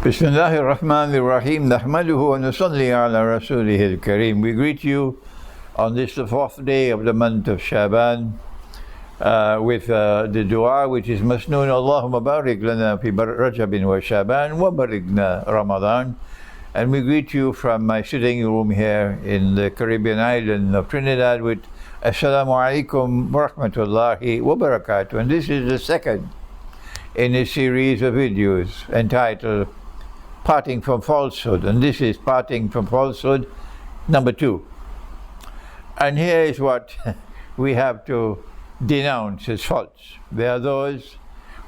Bismillahir Rahmanir Rahim. Nahmaduhu wa nusalli ala rasulihil kareem. We greet you on this, the fourth day of the month of Shaban, with the dua which is masnoon. Allahumma barik lana fi Rajabin wa Shaban wa barikna Ramadan. And we greet you from my sitting room here in the Caribbean island of Trinidad with Assalamu alaikum wa rahmatullahi wa barakatuh. And this is the second in a series of videos entitled Parting from Falsehood. And this is Parting from Falsehood number 2. And here is what we have to denounce as false. There are those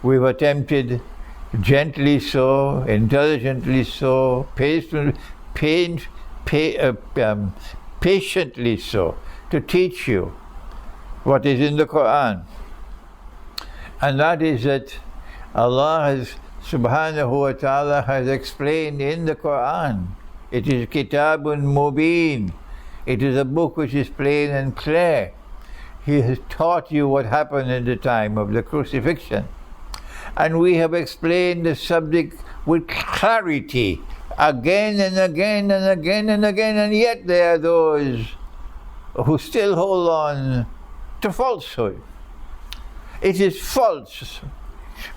we've attempted, gently so, intelligently so, patiently so, to teach you what is in the Quran. And that is that Allah has subhanahu wa ta'ala has explained in the Quran. It is Kitabun Mubin. It is a book which is plain and clear. He has taught you what happened at the time of the crucifixion. And we have explained the subject with clarity again and again and again and again, and yet there are those who still hold on to falsehood. It is false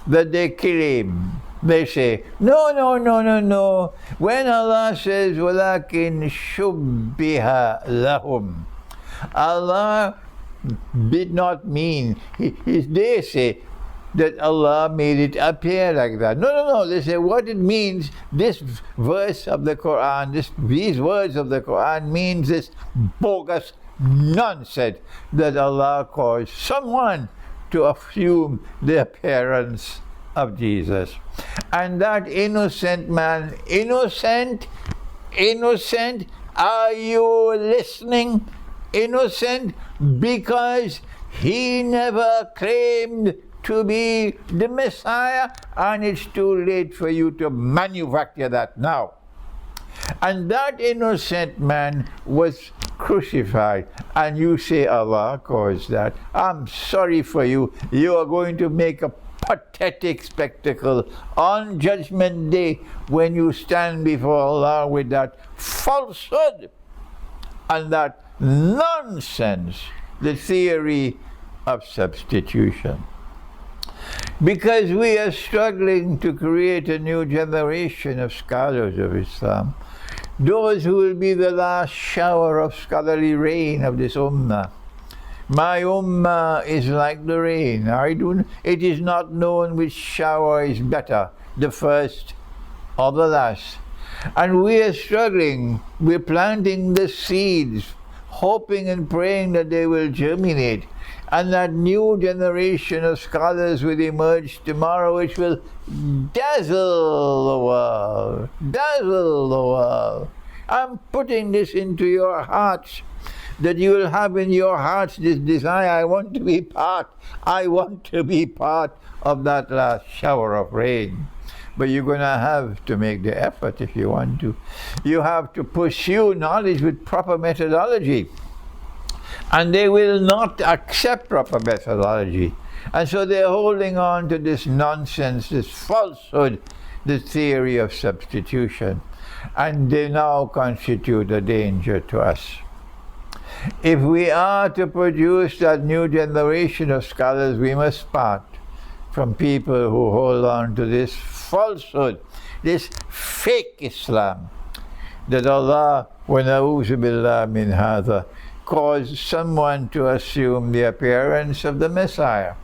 that they claim. They say, no. When Allah says, وَلَكِنْ شُبِّهَ لَهُمْ, Allah did not mean, they say that Allah made it appear like that. No. They say what it means, this verse of the Quran, these words of the Quran means this bogus nonsense that Allah caused someone to assume the appearance of Jesus. And that innocent man, innocent, are you listening? Innocent because he never claimed to be the Messiah, and it's too late for you to manufacture that now. And that innocent man was crucified, and you say Allah caused that. I'm sorry for you. You are going to make a pathetic spectacle on Judgment Day when you stand before Allah with that falsehood and that nonsense, the theory of substitution. Because we are struggling to create a new generation of scholars of Islam, those who will be the last shower of scholarly rain of this ummah. My ummah is like the rain. It is not known which shower is better, the first or the last. And we are struggling. We're planting the seeds, hoping and praying that they will germinate, and that new generation of scholars will emerge tomorrow which will dazzle the world. I'm putting this into your hearts, that you will have in your hearts this desire. I want to be part of that last shower of rain. But you're going to have to make the effort if you want to. You have to pursue knowledge with proper methodology. And they will not accept proper methodology. And so they're holding on to this nonsense, this falsehood, the theory of substitution. And they now constitute a danger to us. If we are to produce that new generation of scholars, we must part from people who hold on to this falsehood, this fake Islam, that Allah, wa na'udhu billah min hadha, caused someone to assume the appearance of the Messiah.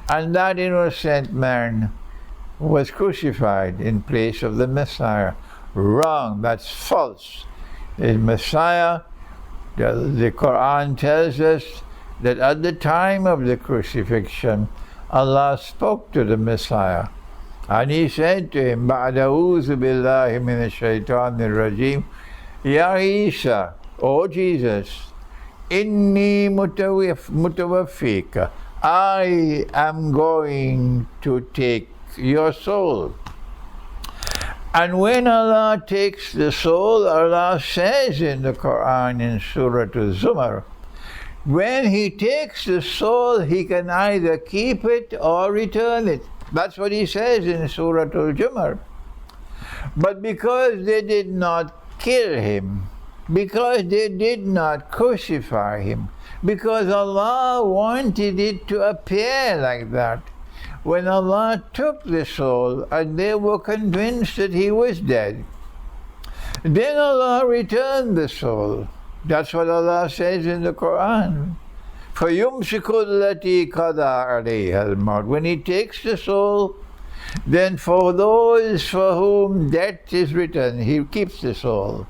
And that innocent man was crucified in place of the Messiah. Wrong, that's false. The Messiah, the Quran tells us that at the time of the crucifixion, Allah spoke to the Messiah. And He said to him, بَعْدَ أَعُوذُ بِاللَّهِ مِنَ الشَّيْطَانِ الرَّجِيمِ Ya Isa, O Jesus, Inni mutawaffika, I am going to take your soul. And when Allah takes the soul, Allah says in the Quran in Surah Al-Zumar, when He takes the soul, He can either keep it or return it. That's what He says in Surah Al-Zumar. But because they did not kill him, because they did not crucify him, because Allah wanted it to appear like that, when Allah took the soul and they were convinced that he was dead, then Allah returned the soul. That's what Allah says in the Quran. فَيُمْسِكُ الَّتِي قَضَى عَلَيْهَا الْمَوْتِ. When he takes the soul, then for those for whom death is written, he keeps the soul.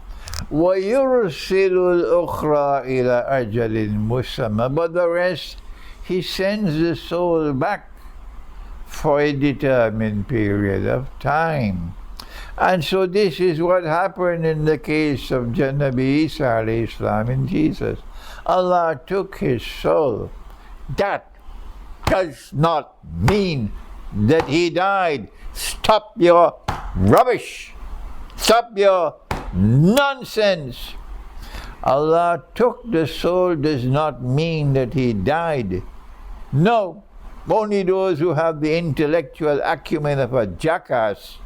وَيُرْسِلُ الْأُخْرَى إِلَى أَجَلٍ مُسَمًّى. But the rest, he sends the soul back for a determined period of time. And so this is what happened in the case of Nabi Isa alayhi salam in Jesus. Allah took his soul. That does not mean that he died. Stop your rubbish. Stop your nonsense. Allah took the soul does not mean that he died. No. Only those who have the intellectual acumen of a jackass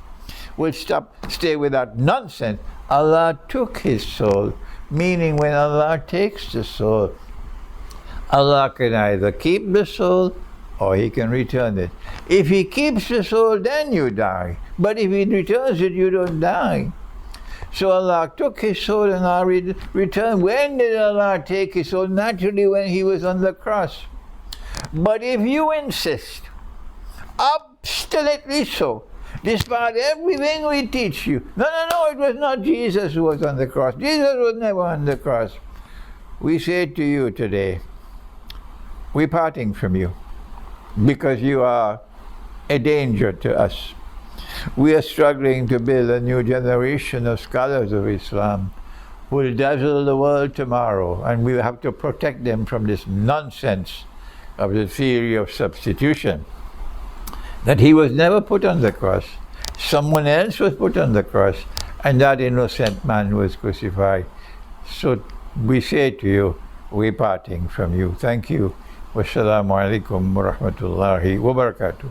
will stay with that nonsense. Allah took his soul, meaning when Allah takes the soul, Allah can either keep the soul or he can return it. If he keeps the soul, then you die. But if he returns it, you don't die. So Allah took his soul and Allah returned. When did Allah take his soul? Naturally, when he was on the cross. But if you insist, obstinately so, despite everything we teach you, no, it was not Jesus who was on the cross. Jesus was never on the cross. We say to you today, we're parting from you because you are a danger to us. We are struggling to build a new generation of scholars of Islam who will dazzle the world tomorrow, and we have to protect them from this nonsense of the theory of substitution. That he was never put on the cross. Someone else was put on the cross, and that innocent man was crucified. So we say to you, we're parting from you. Thank you. Wassalamu alaikum wa rahmatullahi wa barakatuh.